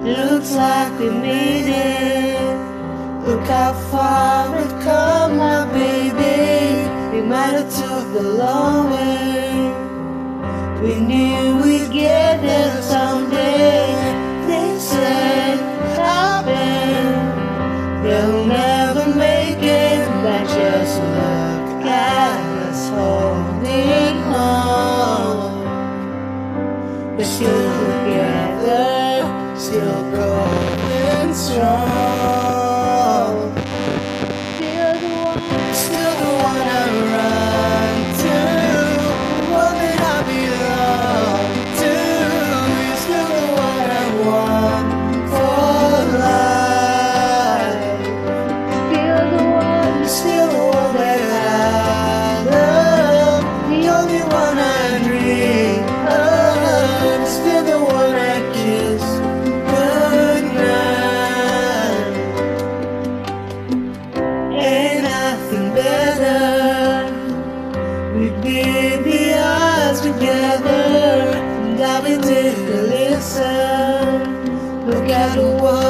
Looks like we made it. Look how far we've come now, baby. We might have took the long way. We knew we'd get there someday. They said, happen, they'll never make it. But just look at us holding on. We're still together, still going strong. Still the one I run to, the one that I belong to. You're still the one I want for life. Still the one that I love, the only one I dream of. Still the one I kiss goodnight. Ain't nothing better. We'd be the odds together. And I'll be take a listen. Look at the world.